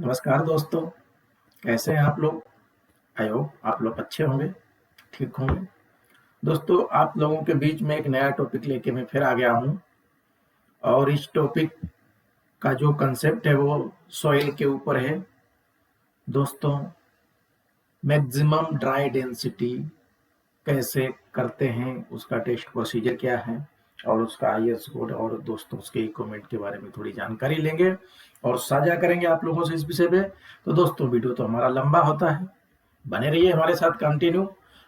नमस्कार दोस्तों, कैसे हैं आप लोग? आई होप आप लोग अच्छे होंगे, ठीक होंगे। दोस्तों, आप लोगों के बीच में एक नया टॉपिक लेके मैं फिर आ गया हूँ और इस टॉपिक का जो कंसेप्ट है वो सॉइल के ऊपर है। दोस्तों, मैक्सिमम ड्राई डेंसिटी कैसे करते हैं, उसका टेस्ट प्रोसीजर क्या है और उसका आईएस कोड और दोस्तों उसके इक्विपमेंट के बारे में थोड़ी जानकारी लेंगे और साझा करेंगे आप लोगों से इस विषय पे। तो दोस्तों, वीडियो तो हमारा लंबा होता है, बने रहिए हमारे साथ कंटिन्यू।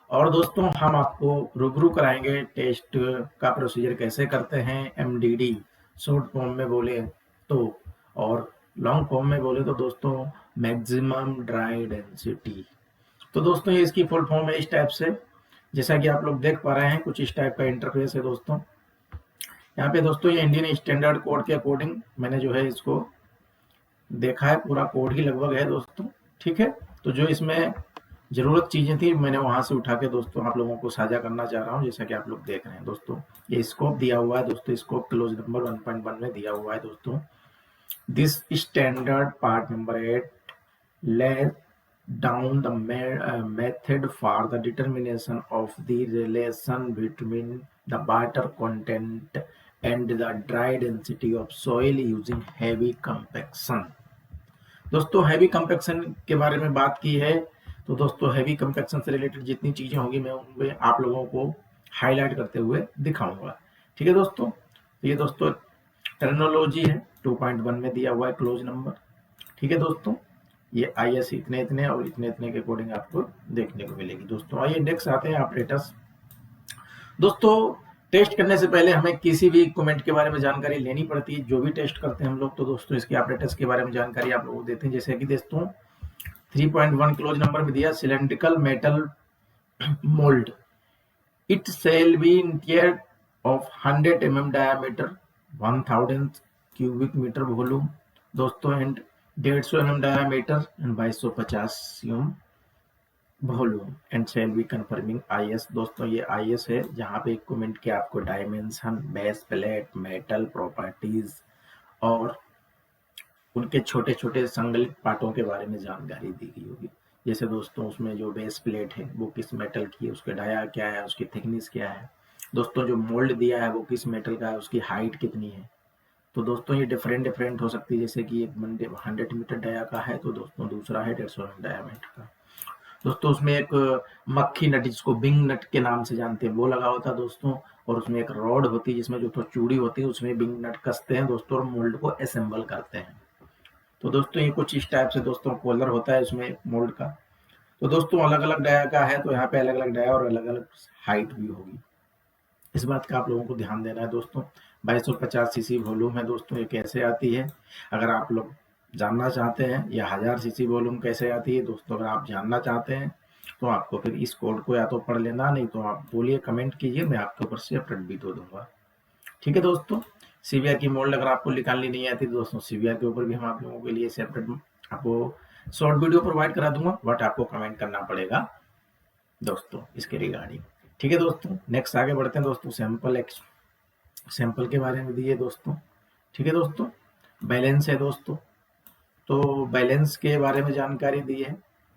और दोस्तों, हम आपको रूबरू कराएंगे टेस्ट का प्रोसीजर कैसे करते हैं, एमडीडी शॉर्ट फॉर्म में बोले तो, और लॉन्ग फॉर्म में बोले तो दोस्तों मैक्सिमम ड्राई डेंसिटी। तो दोस्तों, ये इसकी फुल फॉर्म है इस टाइप से, जैसा कि आप लोग देख पा रहे हैं, कुछ इस टाइप का इंटरफेस है दोस्तों। यहाँ पे दोस्तों ये इंडियन स्टैंडर्ड कोड के अकॉर्डिंग मैंने जो है इसको देखा है, पूरा कोड ही लगभग है दोस्तों। ठीक है, तो जो इसमें जरूरत चीजें थी मैंने वहां से उठा के दोस्तों आप लोगों को साझा करना चाह रहा हूँ, जैसा कि आप लोग देख रहे हैं दोस्तों। ये स्कोप दिया हुआ है दोस्तों, स्कोप क्लोज नंबर 1.1 में दिया हुआ है दोस्तों। दिस स्टैंडर्ड पार्ट नंबर 8 ले down the method for the determination of the relation between the water content and the dry density of soil using heavy compaction। दोस्तों, हैवी कंपैक्शन के बारे में बात की है, तो दोस्तों हैवी कंपैक्शन से रिलेटेड जितनी चीजें होंगी मैं उनमें आप लोगों को हाईलाइट करते हुए दिखाऊंगा। ठीक है दोस्तों, तो ये दोस्तों टर्मिनोलॉजी है, 2.1 में दिया हुआ है क्लोज नंबर। ठीक है दोस्तों, ये आईएस इतने इतने और इतने इतने के अकॉर्डिंग आपको देखने को मिलेगी दोस्तों। आइए नेक्स्ट आते हैं ऑपरेटर्स। दोस्तों, टेस्ट करने से पहले हमें किसी भी इक्विपमेंट के बारे में जानकारी लेनी पड़ती है, जो भी टेस्ट करते हैं हम लोग, तो दोस्तों इसके ऑपरेटर्स के बारे में जानकारी आप लोगों को देते हैं। जैसे कि दोस्तों 3.1 क्लोज नंबर में दिया cylindrical metal mould, it shall be interior of 100 mm diameter, 1000 cubic metre volume दोस्तों, and 150 mm diameter and 2250 volume and shall be conforming IS. दोस्तों, ये आईएस है जहाँ पे इक्विपमेंट के आपको dimension, base plate, metal properties और उनके छोटे छोटे संगलित पार्टों के बारे में जानकारी दी गई होगी। जैसे दोस्तों उसमें जो बेस प्लेट है वो किस मेटल की है, उसके डाया क्या है, उसकी थिकनेस क्या है। दोस्तों, जो मोल्ड दिया है वो किस मेटल का है, उसकी हाइट कितनी है। तो दोस्तों ये डिफरेंट डिफरेंट हो सकती है, जैसे कि एक 100 मीटर डाया का है तो दोस्तों दूसरा है 150 डायमीटर का। दोस्तों, उसमें एक मक्खी नट जिसको बिंग नट के नाम से जानते हैं वो लगा होता है दोस्तों, और उसमें एक रॉड होती है जिसमें जो तो चूड़ी होती है उसमें बिंग नट कसते हैं दोस्तों और मोल्ड को असेंबल करते हैं। तो दोस्तों ये कुछ इस टाइप से दोस्तों कॉलर होता है इसमें मोल्ड का। तो दोस्तों अलग अलग डाया का है, तो यहाँ पे अलग अलग डाया और अलग अलग हाइट भी होगी, इस बात का आप लोगों को ध्यान देना है दोस्तों। 2250 सीसी वॉल्यूम है दोस्तों, ये कैसे आती है अगर आप लोग जानना चाहते हैं, या 1000 सीसी वॉल्यूम कैसे आती है दोस्तों, अगर आप जानना चाहते हैं तो आपको फिर इस कोड को या तो पढ़ लेना, नहीं तो आप बोलिए, कमेंट कीजिए, मैं आपके ऊपर सेपरेट वीडियो दूंगा। ठीक है दोस्तों, सीवियर की मोल्ड अगर आपको निकालनी नहीं आती दोस्तों, सीवियर के ऊपर भी हम आप लोगों के लिए सेपरेट आपको शॉर्ट वीडियो प्रोवाइड करा दूंगा, बट आपको कमेंट करना पड़ेगा दोस्तों इसके रिगार्डिंग। ठीक है दोस्तों, नेक्स्ट आगे बढ़ते हैं दोस्तों। सैंपल के बारे में दिए दोस्तों। ठीक है दोस्तों, बैलेंस है दोस्तों, तो बैलेंस के बारे में जानकारी दी है,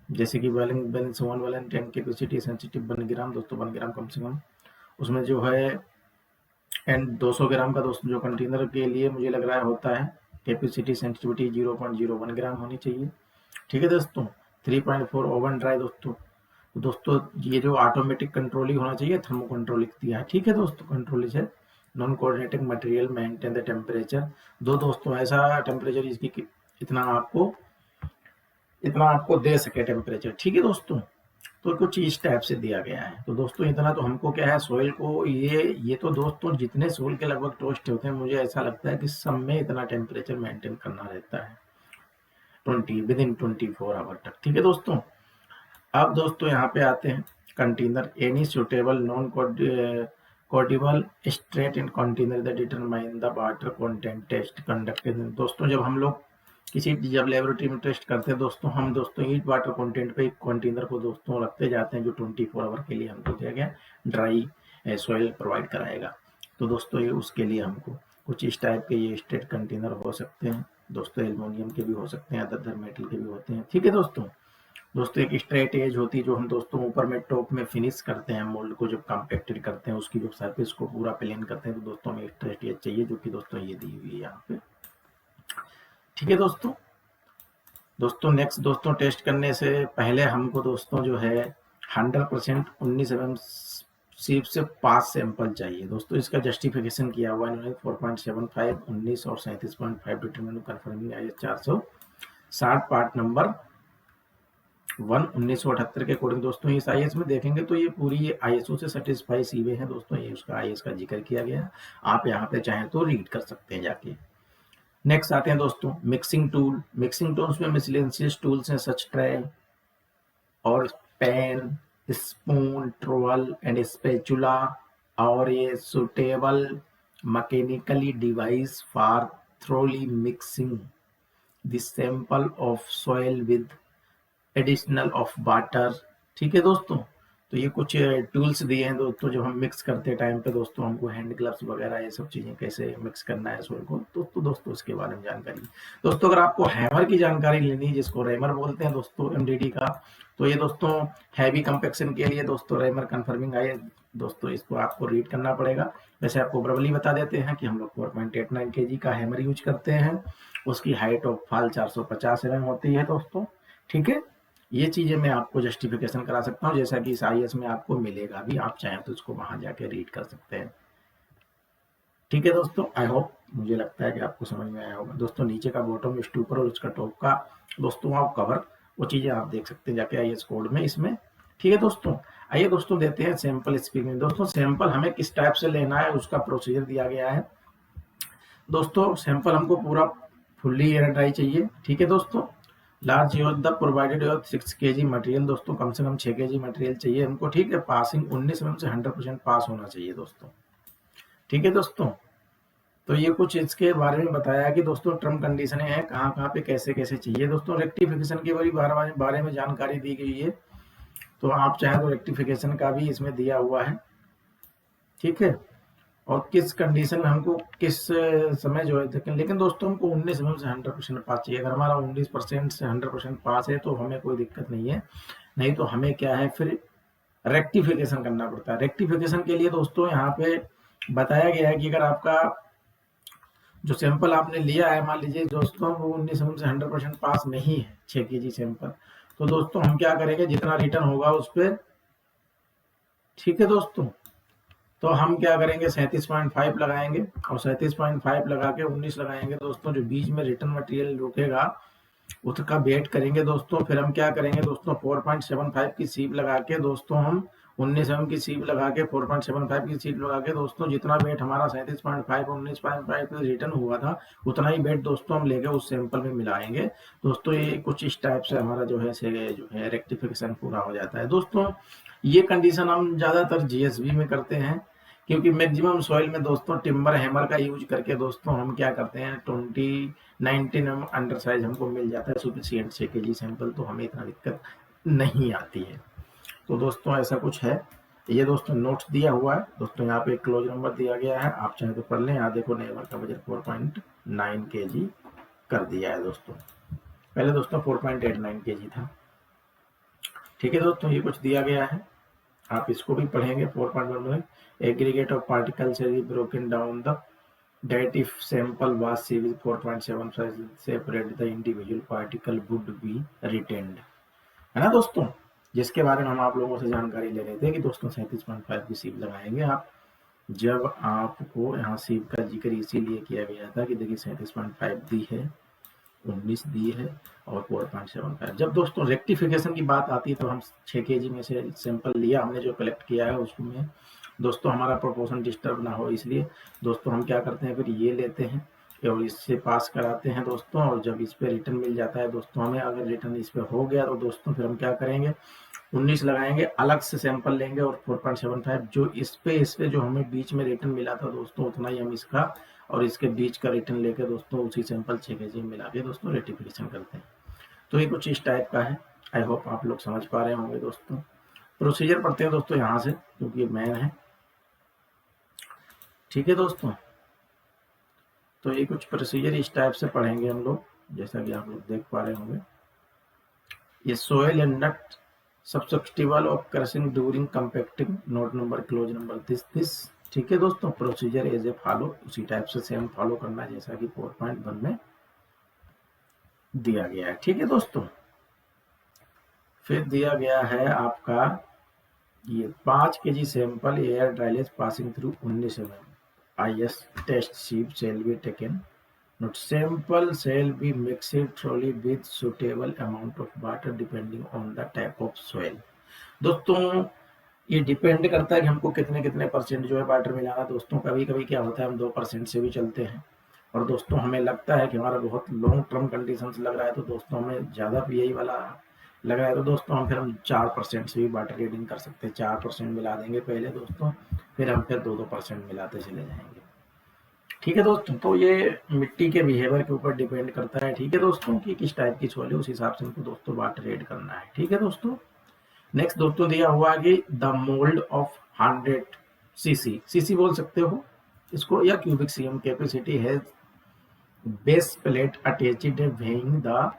जैसे कि बैलेंस 1 वैलेंट टैंक कैपेसिटी सेंसिटिव 1 ग्राम दोस्तों, 1 ग्राम कम से कम उसमें जो है, एंड 200 ग्राम का दोस्तों जो कंटेनर के लिए मुझे लग रहा है होता है, कैपेसिटी सेंसिटिविटी 0.01 ग्राम होनी चाहिए। ठीक है दोस्तों, 3.4 ओवन ड्राई दोस्तों ये जो ऑटोमेटिक कंट्रोलिंग होना चाहिए, थर्मो कंट्रोलिंग दिया है। ठीक है दोस्तों, कंट्रोल है non coordinating material maintain the temperature, दोस्तों ऐसा टेम्परेचर इसकी इतना आपको दे सके टेम्परेचर। ठीक है दोस्तों, तो कुछ इस टाइप से दिया गया है। तो दोस्तों इतना तो हमको क्या है, सोइल को ये तो दोस्तों जितने सोइल के लगभग टोस्ट होते हैं, मुझे ऐसा लगता है कि सब में इतना टेम्परेचर मेंटेन करना रहता है 24 आवर तक। ठीक है दोस्तों, अब दोस्तों यहाँ पे आते हैं container, any suitable non corrodible straight in container the determine the water content test conducted. दोस्तों जब हम लोग जब लेबोरेटरी में टेस्ट करते हैं दोस्तों, हम दोस्तों हीट वाटर कंटेंट पे कंटेनर को दोस्तों रखते जाते हैं, जो 24 आवर के लिए हमको दिया गया ड्राई सॉइल प्रोवाइड कराएगा। तो दोस्तों ये उसके लिए हमको कुछ इस टाइप के ये स्ट्रेट कंटेनर हो सकते हैं, दोस्तों एल्युमिनियम के भी हो सकते हैं, अदर मेटल के भी होते हैं। ठीक है दोस्तों। दोस्तों एक स्ट्रेट एज होती है जो हम दोस्तों ऊपर में टॉप में फिनिश करते हैं, मोल्ड को जब कॉम्पैक्टेड करते हैं, उसकी जब सरफेस को पूरा प्लेन करते हैं, तो दोस्तों हमें स्ट्रेट एज चाहिए, जो कि दोस्तों ये दी हुई है यहाँ पे। ठीक है दोस्तों। दोस्तों नेक्स्ट दोस्तों टेस्ट करने से पहले हमको दोस्तों जो है 100% 19 mm सीप से 5 सैंपल चाहिए। दोस्तों इसका जस्टिफिकेशन किया हुआ इन्होंने 4.75 19 और 37.5 determine confirming IS 460 part number 1 1978 के अकॉर्डिंग। दोस्तों इस IS में देखेंगे तो ये पूरी ISO से सेटिस्फाई सीवे हैं दोस्तों, ये उसका IS का जिक्र किया गया है, आप यहाँ पे चाहें तो रीड कर सकते हैं जाके। नेक्स्ट आते हैं दोस्तों मिक्सिंग टूल। मिक्सिंग टूल्स में मिसलेनियस टूल्स हैं सच ट्रे और pen, spoon, travel and spatula, और ये suitable mechanically device for thoroughly mixing the sample of soil with additional of water. ठीक है दोस्तों। तो ये कुछ टूल्स दिए हैं दोस्तों, जब हम मिक्स करते टाइम पे दोस्तों हमको हैंड ग्लव्स वगैरह ये सब चीजें कैसे मिक्स करना है सोल को, तो दोस्तों इसके बारे में जानकारी। दोस्तों अगर आपको हैमर की जानकारी लेनी है, जिसको रेमर बोलते हैं दोस्तों MDD का, तो ये दोस्तों हैवी कंपेक्शन के लिए दोस्तों रेमर कन्फर्मिंग है दोस्तों, इसको आपको रीड करना पड़ेगा। वैसे आपको प्रबली बता देते हैं कि हम लोग 4.89 kg का हैमर यूज करते हैं, उसकी हाइट ऑफ फॉल 450 mm होती है दोस्तों। ठीक है। ये चीजें मैं आपको जस्टिफिकेशन करा सकता हूँ, जैसा कि इस IS में आपको मिलेगा भी, आप चाहें तो इसको वहां जाके रीड कर सकते हैं। ठीक है दोस्तों। आई होप, मुझे लगता है कि आपको समझ में आया होगा। दोस्तों नीचे का बॉटम स्टूपर और उसका टॉप का दोस्तों आप कवर, वो चीजें आप देख सकते हैं जाके IS कोड में इसमें। ठीक है दोस्तों। आइए दोस्तों देते हैं सैंपल स्पीकिंग। दोस्तों सैंपल हमें किस टाइप से लेना है उसका प्रोसीजर दिया गया है। दोस्तों सैंपल हमको पूरा फुल्ली एयर ड्राई चाहिए। ठीक है दोस्तों। Large use the provided 6 kg material. दोस्तों कम से कम 6 kg मटेरियल चाहिए हमको। ठीक है। पासिंग 19 mm से 100% पास होना चाहिए दोस्तों। ठीक है दोस्तों। तो ये कुछ इसके बारे में बताया कि दोस्तों टर्म कंडीशनें हैं, कहाँ कहाँ पे कैसे कैसे चाहिए। दोस्तों रेक्टिफिकेशन के बारे में जानकारी दी गई है, तो आप चाहें तो रेक्टिफिकेशन का भी इसमें दिया हुआ है। ठीक है। और किस कंडीशन में हमको किस समय जो है, लेकिन दोस्तों हमको 19 mm से 100% पास चाहिए। अगर हमारा 19% से 100% पास है तो हमें कोई दिक्कत नहीं है, नहीं तो हमें क्या है फिर रेक्टिफिकेशन करना पड़ता है। रेक्टिफिकेशन के लिए दोस्तों यहाँ पे बताया गया है कि अगर आपका जो सैंपल आपने लिया है, मान लीजिए दोस्तों वो 19 mm से 100% पास नहीं है 6 kg सैंपल, तो दोस्तों हम क्या करेंगे, जितना रिटर्न होगा उस पर, ठीक है दोस्तों, तो हम क्या करेंगे 37.5 लगाएंगे, और 37.5 लगा के 19 लगाएंगे दोस्तों। जो बीच में रिटर्न मटेरियल रुकेगा उसका वेट करेंगे दोस्तों। फिर हम क्या करेंगे दोस्तों 4.75 की सीप लगा के दोस्तों, हम 19 mm की सीप लगा के 4.75 की सीप लगा के दोस्तों, जितना वेट हमारा 37.5 और 19.5 पे रिटर्न हुआ था, उतना ही वेट दोस्तों हम लेके उस सैंपल में मिलाएंगे दोस्तों। ये कुछ इस टाइप से हमारा जो है रेक्टिफिकेशन पूरा हो जाता है दोस्तों। ये कंडीशन हम ज्यादातर GSB में करते हैं, क्योंकि मैक्सिमम सॉइल में दोस्तों टिम्बर हैमर का यूज करके दोस्तों हम क्या करते हैं 19 mm अंडर साइज हमको मिल जाता है सुफिशियंट 6 kg सैंपल, तो हमें इतना दिक्कत नहीं आती है। तो दोस्तों ऐसा कुछ है। ये दोस्तों नोट्स दिया हुआ है दोस्तों, यहाँ पे एक क्लोज नंबर दिया गया है, आप चाहे तो पढ़ लें। यहाँ देखो नेवर का वजन 4.9 kg कर दिया है दोस्तों, पहले दोस्तों 4.89 kg था। ठीक है दोस्तों। ये कुछ दिया गया है, आप इसको भी पढ़ेंगे। 4.1 में aggregate of particles is broken down the that if sample was seized 4.75 separate the individual particle would be retained, है ना दोस्तों, जिसके बारे में हम आप लोगों से जानकारी ले रहे थे कि दोस्तों 37.5 की सीप लगाएंगे आप। जब आपको यहाँ सीप का जिक्र इसीलिए किया गया था कि देखिए 37.5 दी है, 19 दी है और 4.75। जब दोस्तों रेक्टिफिकेशन की बात आती है तो हम 6 kg में से सैंपल लिया हमने, जो कलेक्ट किया है उसमें दोस्तों हमारा प्रोपोर्शन डिस्टर्ब ना हो, इसलिए दोस्तों हम क्या करते हैं फिर ये लेते हैं और इससे पास कराते हैं दोस्तों। और जब इस पे रिटर्न मिल जाता है दोस्तों हमें, अगर रिटर्न इस पे हो गया तो दोस्तों फिर हम क्या करेंगे 19 लगाएंगे, अलग से सैंपल लेंगे और 4.75 जो इस पे जो हमें बीच में रिटर्न मिला था दोस्तों, उतना ही हम इसका और इसके बीच का रिटर्न लेके दोस्तों उसी सैंपल 6 kg मिला के दोस्तों रेक्टिफिकेशन करते हैं। तो ये कुछ इस टाइप का है। आई होप आप लोग समझ पा रहे होंगे दोस्तों। प्रोसीजर पढ़ते हैं दोस्तों यहाँ से, क्योंकि ये मेन है। ठीक है दोस्तों। तो ये कुछ प्रोसीजर इस टाइप से पढ़ेंगे हम लोग, जैसा कि आप लोग देख पा रहे होंगे। ये soil and not susceptible of crushing during compacting, note number close number this. ठीक है दोस्तों, प्रोसीजर एज ए फॉलो, उसी टाइप से सेम फॉलो करना है जैसा कि 4.1 में दिया गया है। ठीक है दोस्तों, फिर दिया गया है आपका ये 5 kg सैंपल एयर ड्राइलेज passing through 19 mm IS test sieve shall be taken. Not sample shall be mixed thoroughly with suitable amount of water depending on the type of soil. दोस्तों ये डिपेंड करता है कि हमको कितने कितने परसेंट जो है वाटर मिलाना। दोस्तों कभी कभी क्या होता है हम 2% से भी चलते हैं, और दोस्तों हमें लगता है कि हमारा बहुत लॉन्ग टर्म कंडीशन लग रहा है, तो दोस्तों हमें ज़्यादा पीएई वाला लग रहा है, तो दोस्तों हम 4% से भी वाटर रीडिंग कर सकते हैं। 4% मिला देंगे पहले दोस्तों, फिर हम 2% मिलाते चले जाएंगे। ठीक है दोस्तों, तो ये मिट्टी के बिहेवियर के ऊपर डिपेंड करता है। ठीक है दोस्तों, कि किस टाइप की सॉइल है उस हिसाब से हमको दोस्तों वाटर ऐड करना है। ठीक है दोस्तों, नेक्स्ट दोस्तों दिया हुआ है कि द मोल्ड ऑफ 100 सीसी बोल सकते हो इसको, या cubic CM capacity has base plate attached weighing the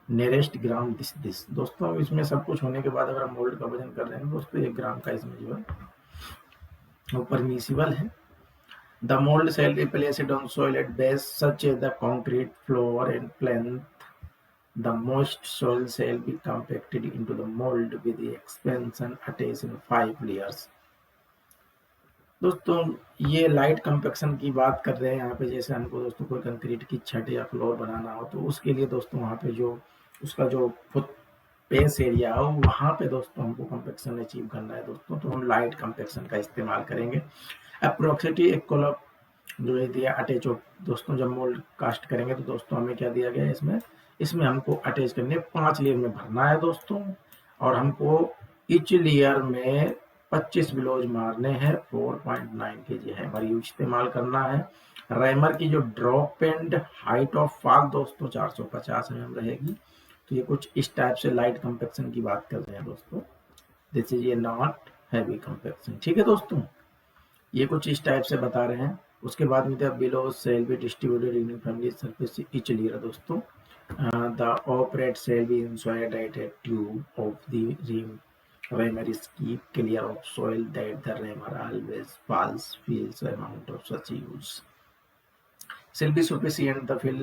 nearest gram this. दोस्तों इसमें सब कुछ होने के बाद अगर हम मोल्ड का वजन कर रहे हैं दोस्तों 1 ग्राम का इसमें जो है वो परमिसिबल है। The mold shall be placed on soil at base such as the concrete floor and plinth. The moist soil shall be compacted into the mold with the expansion attached in 5 layers. दोस्तों ये light compaction की बात कर रहे हैं यहाँ पे। जैसे हमको दोस्तों कोई कंक्रीट की छत या फ्लोर बनाना हो तो उसके लिए दोस्तों वहाँ पे जो उसका जो फुट बेस एरिया हो वहाँ पे दोस्तों हमको कंपैक्शन अचीव करना है दोस्तों, तो हम लाइट कंपैक्शन का इस्तेमाल करेंगे। अप्रोक्सिमेटली एक कोलम जो है दिया अटैच हो दोस्तों, जब मोल्ड कास्ट करेंगे तो दोस्तों हमें क्या दिया गया है इसमें हमको अटैच करने 5 लेयर में भरना है दोस्तों, और हमको ईच लेयर में 25 बिलोज मारने हैं। 4.9 kg है हमारी इस्तेमाल करना है। रैमर की जो drop and height of fall दोस्तों 450 mm रहेगी। तो ये कुछ इस टाइप से लाइट कंपैक्शन की बात कर रहे हैं दोस्तों, दिस इज ये नॉट हैवी कंपैक्शन। ठीक है दोस्तों, ये कुछ इस टाइप से बता रहे हैं। उसके बाद में below shall be distributed uniformly surface each layer दोस्तों। The operate shall be inserted at a tube of the rim rammer is keep clear of soil that the raimer always falls fills amount of such use shall be sufficient to fill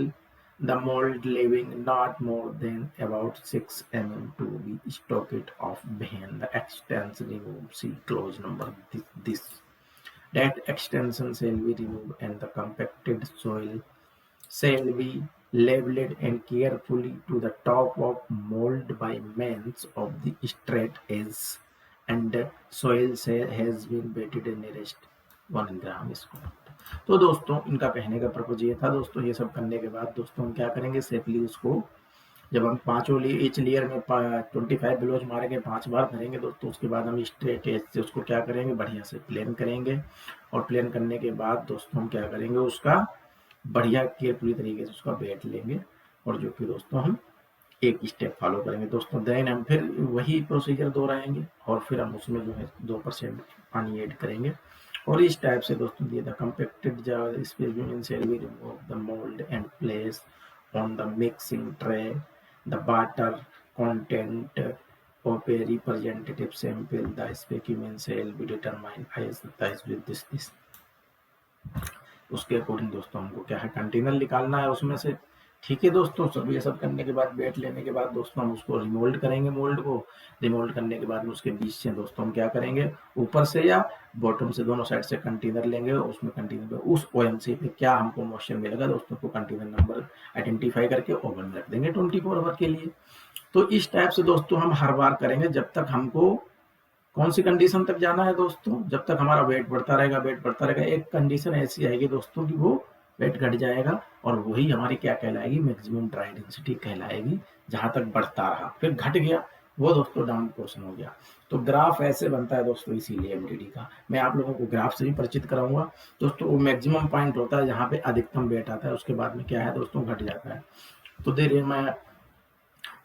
the mold, leaving not more than about 6 mm to be stocked off when the extension removed. See close number this. That extension shall be removed and the compacted soil shall be leveled and carefully to the top of mold by means of the straight edge, and soil has been wetted nearest 1 gram square. तो दोस्तों इनका कहने का purpose ये था दोस्तों। ये सब करने के बाद दोस्तों हम क्या करेंगे, सेफली उसको जब हम पांचों इच लेयर में 25 बिलोज मारेंगे 5 बार भरेंगे दोस्तों, उसके बाद हम स्ट्रेट एज से उसको क्या करेंगे, बढ़िया से प्लेन करेंगे। और प्लेन करने के बाद दोस्तों हम क्या करेंगे, उसका बढ़िया केयरफुली तरीके से उसका वेट लेंगे, और जो कि दोस्तों हम एक स्टेप फॉलो करेंगे दोस्तों। देन हम फिर वही प्रोसीजर दोहराएंगे और फिर हम उसमें जो है 2% पानी ऐड करेंगे। और इस टाइप से दोस्तों दिए the compacted specimen shall be remove the mould and place on the mixing tray the water content of a representative sample. The specimen shall be determined as with this. उसके according दोस्तों हमको क्या है, container निकालना है उसमें से। ठीक है दोस्तों, सब ये सब करने के बाद वेट लेने के बाद दोस्तों हम उसको रिमोल्ड करेंगे। मोल्ड को रिमोल्ड करने के बाद में उसके बीच से दोस्तों हम क्या करेंगे, ऊपर से या बॉटम से दोनों साइड से कंटेनर लेंगे, उसमें कंटेनर पे उस ओएमसी पे क्या हमको मॉइस्चर मिलेगा दोस्तों को कंटेनर नंबर आइडेंटिफाई करके ओवन में रख देंगे 24 आवर के लिए। तो इस टाइप से दोस्तों हम हर बार करेंगे जब तक हमको कौन सी कंडीशन तक जाना है दोस्तों, जब तक हमारा वेट बढ़ता रहेगा, वेट बढ़ता रहेगा। एक कंडीशन ऐसी आएगी दोस्तों कि वो वेट घट जाएगा और वही हमारी क्या कहलाएगी, मैक्सिमम ड्राई डेंसिटी कहलाएगी। जहां तक बढ़ता रहा फिर घट गया वो दोस्तों डाउन पोर्शन हो गया। तो ग्राफ ऐसे बनता है दोस्तों, इसीलिए एमडीडी का मैं आप लोगों को ग्राफ से भी परिचित कराऊंगा दोस्तों। वो मैक्सिमम पॉइंट होता है जहाँ पे अधिकतम वेट आता है, उसके बाद में क्या है दोस्तों, घट जाता है। तो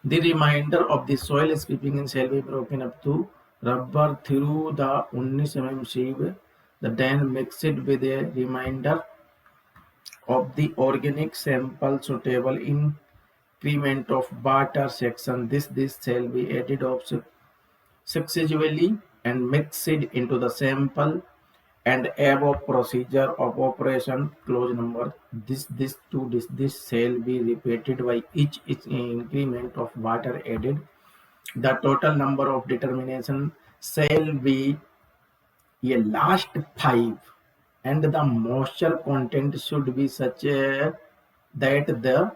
the remainder of the soil stripping in shall be broken up to rubber through the 19 mm sieve, the then mixed with a remainder of the organic sample suitable increment of water section. This shall be added successively and mixed into the sample and above procedure of operation clause number this shall be repeated by each increment of water added. The total number of determination shall be a last 5 and the moisture content should be such that the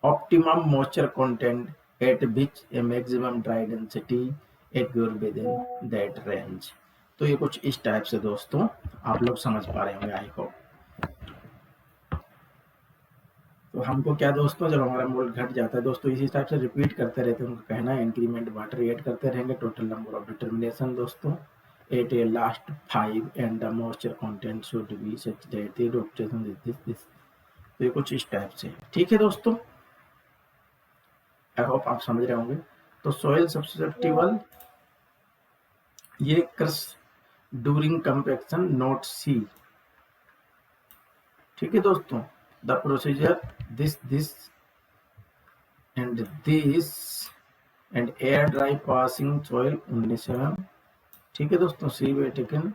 optimum moisture content at which a maximum dry density occur within that range. तो ये कुछ इस type से दोस्तों आप लोग समझ पा रहे होंगे आई होप। तो हमको क्या दोस्तों, जब हमारा मोल घट जाता है दोस्तों इसी टाइप से रिपीट करते रहते हैं, उनको कहना है इंक्रीमेंट वाटर ऐड करते रहेंगे, टोटल नंबर ऑफ डिटर्मिनेशन दोस्तों at a last 5 and the moisture content should be such that the ऑप्टेशन दिस। तो ये कुछ इस टाइप से, ठीक है दोस्तों, आई होप आप समझ रहे होंगे। तो सॉइल सब्सिडेबल ये क्रश ड्यूरिंग कंपैक्शन नोट सी, ठीक है दोस्तों। The procedure this and this and air dry passing soil 19 mm, ठीक है दोस्तों। सी वे taken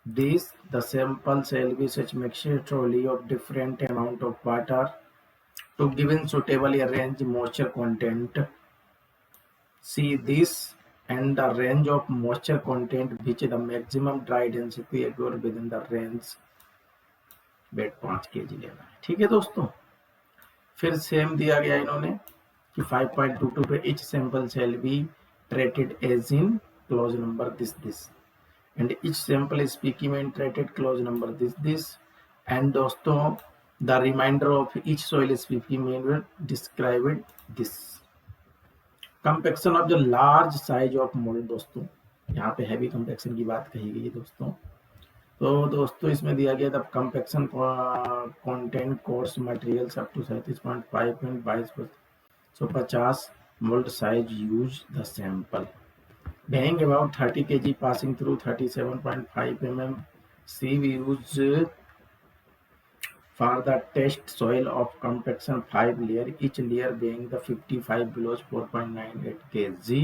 this the sample shall be such mixture trolley of different amount of water to given suitable range moisture content. See this and the range of moisture content which the maximum dry density occur within the range bed 5 kg लेना है, ठीक है दोस्तों। फिर same दिया गया इन्होंने कि 5.22 पे each sample shall be treated as in clause number this and each sample is specimen treated clause number this and दोस्तों the remainder of each soil specimen described this। Compaction of the large size of mould दोस्तों, यहाँ पे heavy compaction की बात कही गई है दोस्तों। तो दोस्तों इसमें दिया गया था compaction content course materials up to 37.5 and 2250 mould size use the sample weighing about 30 kg passing through 37.5 mm sieve used for the test soil of compaction 5 layer, each layer weighing the 55 kilos 4.98 kg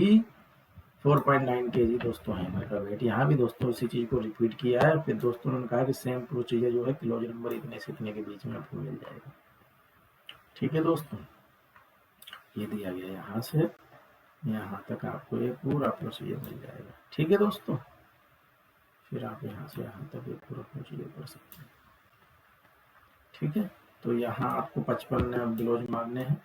4.9 kg दोस्तों है का wait. यहाँ भी दोस्तों उसी चीज को repeat किया है। फिर दोस्तों ने कहा कि सेम प्रोसीजर जो है क्लोज नंबर इतने से इतने के बीच में आपको मिल जाएगा, ठीक है दोस्तों। ये दिया गया यहाँ से यहाँ तक आपको ये पूरा प्रोसीजर मिल जाएगा, ठीक है दोस्तों। फिर आप यहाँ से यहाँ तक ये पूरा प्रोसीजर कर सकते हैं, ठीक है। तो यहाँ आपको 55 ग्लोज मारने हैं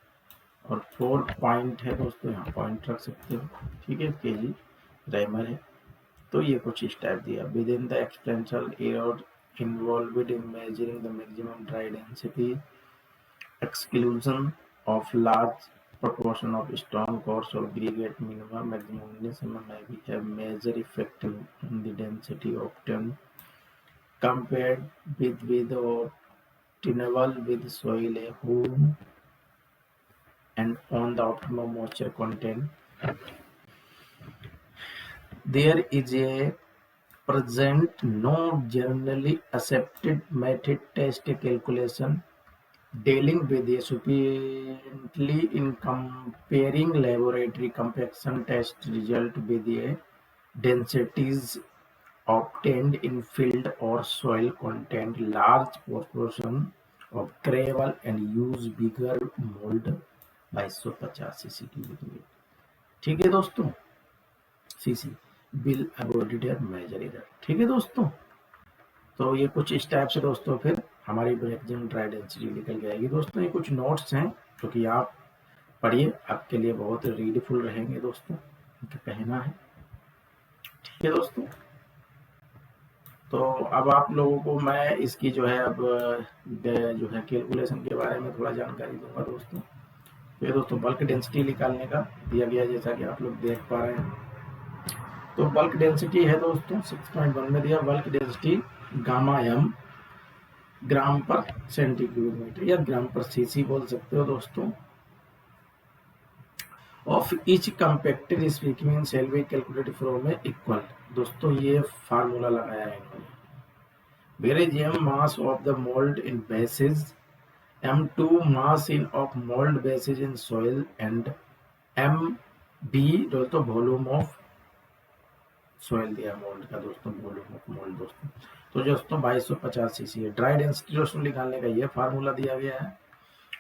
और 4 पॉइंट है दोस्तों, यहाँ पॉइंट रख सकते हो, ठीक है। केजी रैमर है। तो ये कुछ इस टाइप दिया विद इन द एक्सपेंशल air involved in measuring the maximum dry density exclusion of large proportion of strong coarse or aggregate minimum maximum may be a major effect in the density obtained compared with obtainable with soil a home and on the optimum moisture content. There is a present no generally accepted method test calculation dealing with a sufficiently in comparing laboratory compaction test result with the densities obtained in field or soil content large proportion of gravel and use bigger mold 2250 cc cubic meter, ठीक है दोस्तों। cc will avoid major error, ठीक है दोस्तों। तो ये कुछ इस टाइप से दोस्तों फिर हमारी मैक्सिमम ड्राई डेंसिटी निकल जाएगी दोस्तों। ये कुछ नोट्स हैं जो कि आप पढ़िए, आपके लिए बहुत रीडफुल रहेंगे दोस्तों, इनका कहना है, ठीक है दोस्तों। तो अब आप लोगों को मैं इसकी जो है अब जो है कैलकुलेशन के बारे में थोड़ा जानकारी दूंगा दोस्तों। तो ये दोस्तों बल्क डेंसिटी निकालने का दिया गया जैसा कि आप लोग देख पा रहे हैं। तो बल्क डेंसिटी है दोस्तों 6.1 में दिया बल्क डेंसिटी गामा एम ग्राम पर सेंटीग्रेड मीटर या ग्राम पर सीसी बोल सकते हो दोस्तों। Of each compacted speaking shall be calculated from A equal, दोस्तों ये फार्मूला लगाया है इन्होंने where is m mass of the mold in bases, m2 mass in of mold bases in soil and mb दोस्तों वॉल्यूम ऑफ सोयल दिया mould का दोस्तों, volume of mould दोस्तों। तो दोस्तों 2250 सीसी है। ड्राई डेंसिटी दोस्तों निकालने का ये फार्मूला दिया गया है,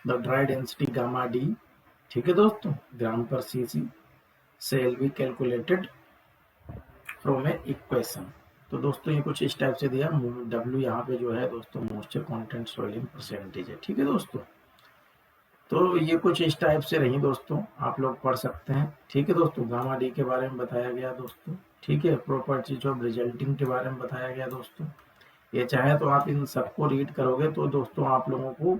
the dry density gamma D, ठीक है दोस्तों, ग्राम पर सीसी से L be calculated from A equation. तो दोस्तों ये कुछ इस टाइप से दिया, डब्ल्यू यहाँ पे जो है दोस्तों moisture content soil in percentage है, ठीक है दोस्तों। तो ये कुछ इस टाइप से रही दोस्तों, आप लोग पढ़ सकते हैं, ठीक है दोस्तों। गामा डी के बारे में बताया गया दोस्तों, ठीक है। प्रॉपर्टीज ऑफ रिजल्टिंग के बारे में बताया गया दोस्तों। ये चाहे तो आप इन सबको रीड करोगे तो दोस्तों आप लोगों को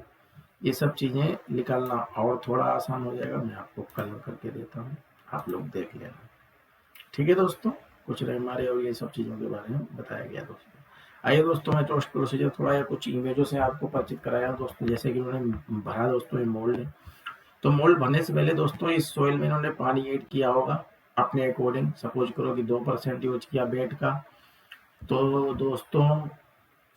ये सब चीजें निकालना और थोड़ा आसान हो जाएगा। मैं आपको कलर करके देता हूँ, आप लोग देख लेना, ठीक है दोस्तों। कुछ हमारे और ये सब चीजों के बारे में बताया गया दोस्तों। आइए दोस्तों मैं टेस्ट प्रोसीजर थोड़ा या कुछ इमेजों से आपको परिचित कराया दोस्तों। जैसे कि उन्होंने भरा दोस्तों ये मोल्ड है, तो मोल्ड भरने से पहले दोस्तों इस सोइल में इन्होंने पानी ऐड किया होगा अपने अकॉर्डिंग। सपोज करो कि 2% यूज किया बेड का, तो दोस्तों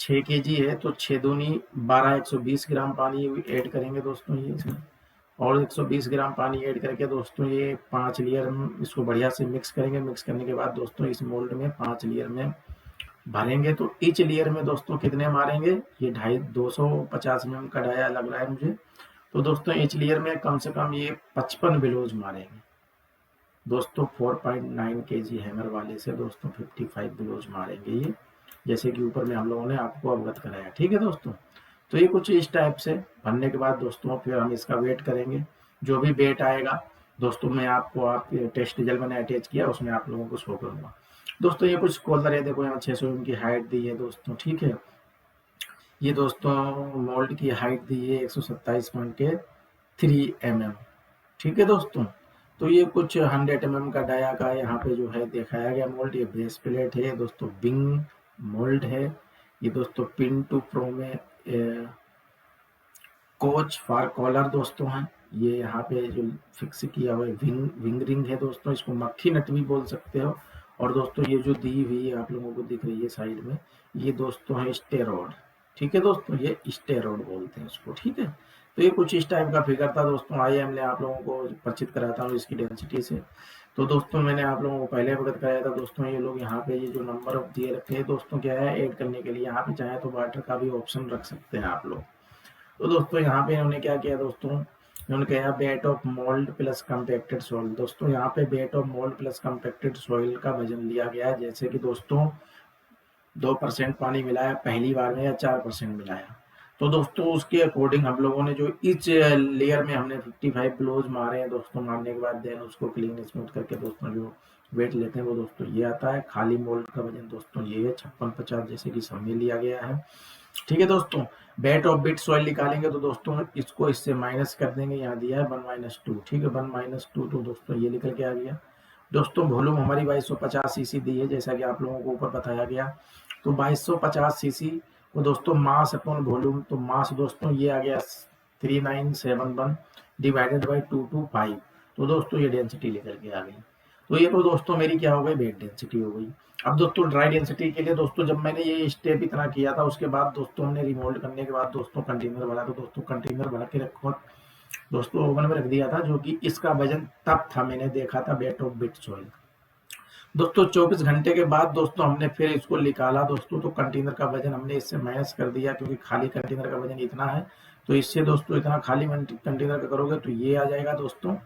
6 kg है तो 6 दूनी 12, 120 ग्राम पानी ऐड करेंगे दोस्तों ये इसमें, और 120 ग्राम पानी ऐड करके दोस्तों ये 5 लेयर इसको बढ़िया से मिक्स करेंगे। मिक्स करने के बाद दोस्तों इस मोल्ड में 5 लेयर में भरेंगे। तो ईच लेयर में दोस्तों कितने मारेंगे, ये 250 mm का डाया लग रहा है मुझे। तो दोस्तों ईच लेयर में कम से कम ये 55 बिलोज मारेंगे दोस्तों। 4.9 kg हैमर वाले से दोस्तों 55 बिलोज मारेंगे ये, जैसे कि ऊपर में हम लोगों ने आपको अवगत कराया, ठीक है दोस्तों। तो ये कुछ इस टाइप से भरने के बाद दोस्तों फिर हम इसका वेट करेंगे। जो भी वेट आएगा दोस्तों मैं आपको आपके टेस्ट रिजल्ट मैंने अटैच किया उसमें आप लोगों को शो करूंगा दोस्तों। ये कुछ कॉलर है, देखो यहाँ 600 mm की हाइट दी है दोस्तों, ठीक है। ये दोस्तों मोल्ड की हाइट दी है 127.3 mm, ठीक है दोस्तों। तो ये कुछ 100 mm का डाया का यहाँ पे जो है दिखाया गया मोल्ड। ये बेस प्लेट है दोस्तों, विंग मोल्ड है ये दोस्तों। पिन टू प्रो में कोच फॉर कॉलर दोस्तों है ये, यहाँ पे जो फिक्स किया हुआ है विंग रिंग है दोस्तों, इसको मक्खी नट भी बोल सकते हो। और दोस्तों ये जो दी हुई है आप लोगों को दिख रही है साइड में, ये दोस्तों है स्टेरॉड, ठीक है दोस्तों, ये स्टेरॉड बोलते हैं इसको, ठीक है। तो ये कुछ इस टाइप का फिगर था दोस्तों। आइए मैं आप लोगों को परिचित कराता हूँ इसकी डेंसिटी से। तो दोस्तों मैंने आप लोगों को पहले अवगत कराया था दोस्तों। ये लोग यहाँ पे ये जो नंबर ऑफ दिए रखे हैं दोस्तों क्या है ऐड करने के लिए, यहाँ पे चाहे तो वाटर का भी ऑप्शन रख सकते हैं आप लोग। तो दोस्तों यहाँ पे इन्होंने क्या किया दोस्तों, इन्होंने कहा weight of mould plus compacted soil. दोस्तों यहाँ पे weight of mould plus compacted soil का वजन लिया गया है। जैसे कि दोस्तों 2% पानी मिलाया पहली बार में या 4% मिलाया, तो दोस्तों उसके अकॉर्डिंग हम लोगों ने जो इच लेयर में हमने 55 ब्लोज मारे हैं दोस्तों। मारने के बाद देन उसको क्लीन स्मूथ करके दोस्तों जो वेट लेते हैं वो दोस्तों ये आता है। खाली मोल्ड का वजन दोस्तों ये है 5650, जैसे कि समय लिया गया है, ठीक है दोस्तों। वेट ऑफ बिट सॉइल निकालेंगे तो दोस्तों इसको इससे माइनस कर देंगे, यहाँ दिया है 1-2, ठीक है 1-2। तो दोस्तों ये निकल के आ गया दोस्तों। वॉल्यूम हमारी 2250 सीसी दी है, जैसा कि आप लोगों को ऊपर बताया गया। तो 2250 सीसी को दोस्तों मास अपॉन वॉल्यूम, तो मास दोस्तों ये आ गया 3971 डिवाइडेड बाई 225। तो दोस्तों ये डेंसिटी लेकर के आ गई। तो ये तो दोस्तों मेरी क्या हो गई, वेट डेंसिटी हो गई। अब दोस्तों ड्राई डेंसिटी के लिए दोस्तों जब मैंने ये स्टेप इतना किया था उसके बाद दोस्तों हमने रिमोल्ड करने के बाद दोस्तों कंटेनर भरा। तो दोस्तों कंटेनर भर के रखो दोस्तों, ओवन में रख दिया था, जो कि इसका वजन तब था मैंने देखा था वेट ऑफ बिट सॉइल दोस्तों। 24 घंटे के बाद दोस्तों हमने फिर इसको निकाला दोस्तों। तो कंटेनर का वजन हमने इससे माइनस कर दिया, क्योंकि खाली कंटेनर का वजन इतना है। तो इससे दोस्तों इतना खाली कंटेनर का करोगे तो ये आ जाएगा दोस्तों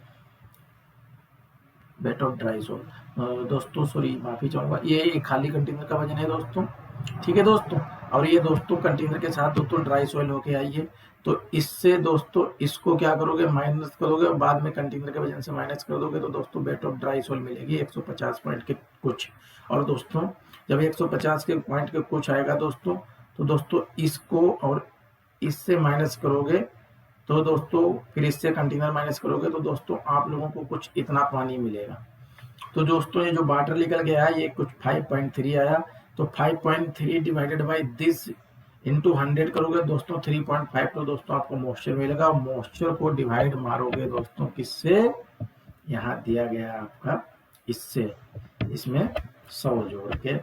वेट ऑफ ड्राई सॉइल दोस्तों, सॉरी माफी चाहूंगा, ये खाली कंटेनर का वजन है दोस्तों, ठीक है दोस्तों। और ये दोस्तों कंटेनर के साथ दोस्तों ड्राई सॉइल होके आई है। तो इससे दोस्तों इसको क्या करोगे, माइनस करोगे और बाद में कंटेनर के वजन से माइनस कर दोगे तो दोस्तों वेट ऑफ ड्राई सॉइल मिलेगी 150 पॉइंट के कुछ। और दोस्तों जब 150 के पॉइंट के कुछ आएगा दोस्तों, तो दोस्तों इसको और इससे माइनस करोगे तो दोस्तों फिर इससे कंटेनर माइनस करोगे तो दोस्तों आप लोगों को कुछ इतना पानी मिलेगा। तो दोस्तों ये जो वाटर निकल गया है ये कुछ 5.3 आया। तो 5.3 डिवाइडेड बाई दिस इंटू 100 करोगे दोस्तों 3.5, तो दोस्तों आपको मॉइस्चर मिलेगा। मॉइस्चर को डिवाइड मारोगे दोस्तों किससे, यहाँ दिया गया आपका इससे, इसमें 100 जोड़ के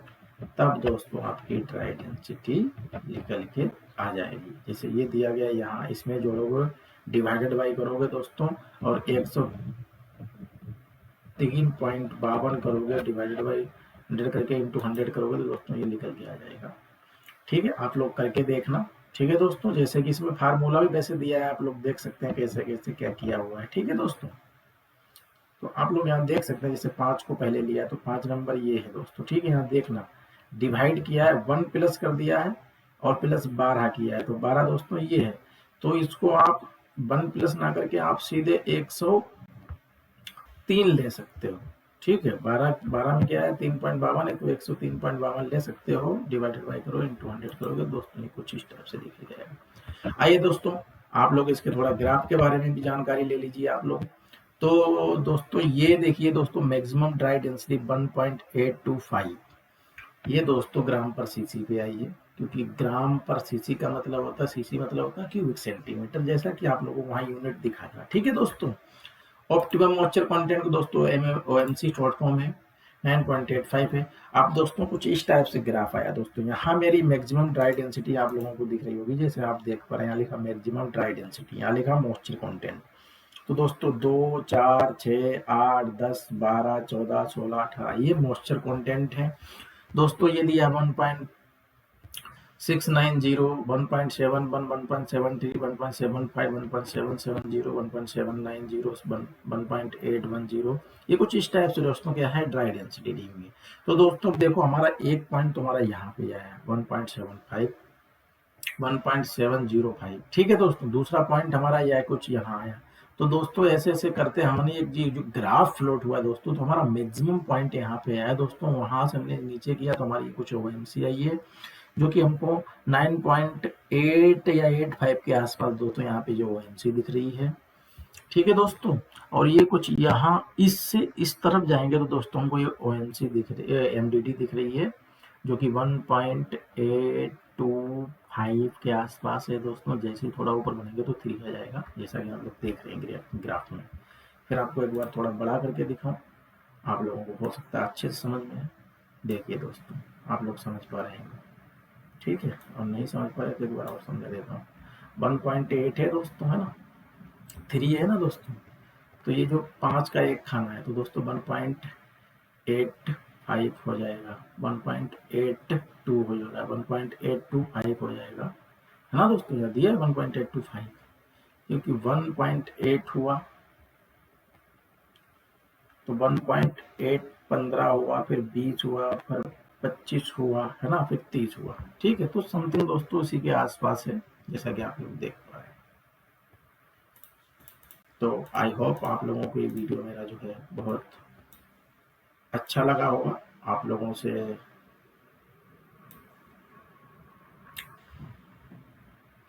तब दोस्तों आपकी ड्राई डेंसिटी निकल के आ जाएगी। जैसे ये दिया गया यहाँ, इसमें जोड़ोगे, डिवाइडेड बाई करोगे दोस्तों, और 103.52 करोगे, डिवाइडेड बाई 100 करके इंटू 100 करोगे तो दोस्तों ये निकल के आ जाएगा। ठीक है, आप लोग करके देखना। ठीक है दोस्तों, जैसे कि इसमें फार्मूला भी वैसे दिया है, आप लोग देख सकते हैं कैसे कैसे क्या किया हुआ है। ठीक है दोस्तों, तो आप लोग यहाँ देख सकते हैं, जैसे 5 को पहले लिया तो 5 नंबर ये है दोस्तों। ठीक है, यहाँ देखना, डिवाइड किया है, 1 प्लस कर दिया है और प्लस 12 किया है, तो 12 दोस्तों ये है। तो इसको आप 1 प्लस ना करके आप सीधे 103 ले सकते हो। ठीक है, 12 में क्या है, 3.52 है, तो 103.52 ले सकते हो, डिवाइडेड बाई करो, इंटू 100 करोगे दोस्तों, ये कुछ इस टाइप से दिख जाएगा। आइए दोस्तों, आप लोग इसके थोड़ा ग्राफ के बारे में भी जानकारी ले लीजिए आप लोग। तो दोस्तों ये देखिए दोस्तों, मैक्सिमम ड्राई डेंसिटी 1.825, ये दोस्तों ग्राम पर सीसी पे आई है, क्योंकि ग्राम पर सीसी का मतलब होता है, सीसी मतलब होता है क्यूबिक सेंटीमीटर, जैसा कि आप लोगों को वहां यूनिट दिखाया। ठीक है दोस्तों, ऑप्टिमम मॉइस्चर कंटेंट को दोस्तों OMC शॉर्ट फॉर्म है, 9.85 है। अब दोस्तों कुछ इस टाइप से ग्राफ आया दोस्तों, यहाँ मेरी मैक्सिमम ड्राई डेंसिटी आप लोगों को दिख रही होगी, जैसे आप देख पा रहे हैं, यहाँ लिखा मैक्सिमम ड्राई डेंसिटी, यहाँ लिखा मॉइस्चर कंटेंट। तो दोस्तों 2, 4, 6, 8, 10, 12, 14, 16, 18 ये मॉइस्चर कंटेंट है दोस्तों। ये दिया 1.690, 1.71, 1.73, 1.75, 1.770, 1.790, 1.810, ये कुछ इस टाइप से दोस्तों क्या है, ड्राई डेंसिटी दी हुई है। तो दोस्तों देखो, हमारा एक पॉइंट तुम्हारा यहाँ पे आया है 1.75, 1.705। ठीक है दोस्तों, दूसरा पॉइंट हमारा यह है कुछ यहाँ आया। तो दोस्तों ऐसे ऐसे करते हमने एक जो ग्राफ फ्लोट हुआ दोस्तों, तो हमारा मैक्सिमम पॉइंट यहाँ पे आया दोस्तों, वहां से हमने नीचे किया तो हमारी कुछ OMC आई है, जो कि हमको 9.8 या 85 के आसपास दोस्तों यहाँ पे जो OMC दिख रही है। ठीक है दोस्तों, और ये कुछ यहाँ इससे इस तरफ जाएंगे तो दोस्तों हमको ये OMC दिख रही है, MDD दिख रही है, जो कि 1.825 के आसपास है दोस्तों। जैसे ही थोड़ा ऊपर बढ़ेंगे तो 3 आ जाएगा, जैसा कि आप लोग देख रहे हैं ग्राफ में। फिर आपको एक बार थोड़ा बड़ा करके दिखाऊं, आप लोगों को हो सकता है अच्छे से समझ में है। देखिए दोस्तों, आप लोग समझ पा रहे हैं, ठीक है, और नहीं समझ पा रहे तो एक बार और समझा देता हूँ। 1.8 है दोस्तों, है ना, 3 है ना दोस्तों, तो ये जो 5 का एक खाना है तो दोस्तों 1.85 हो जाएगा, 1.82 हो जाएगा, 1.825 हो जाएगा, है ना दोस्तों, याद दिया 1.825, क्योंकि 1.8 हुआ तो 1.815 हुआ, फिर 20 हुआ, फिर 25 हुआ, है ना, फिर 30 हुआ। ठीक है, तो समथिंग दोस्तों इसी के आसपास है, जैसा कि आप लोग देख पा रहे हैं। तो आई होप आप लोगों को ये वीडियो मेरा जो है बहुत अच्छा लगा होगा, आप लोगों से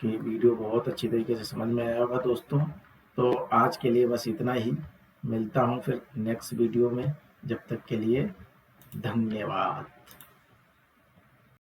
कि वीडियो बहुत अच्छी तरीके से समझ में आया होगा दोस्तों। तो आज के लिए बस इतना ही, मिलता हूँ फिर नेक्स्ट वीडियो में, जब तक के लिए धन्यवाद।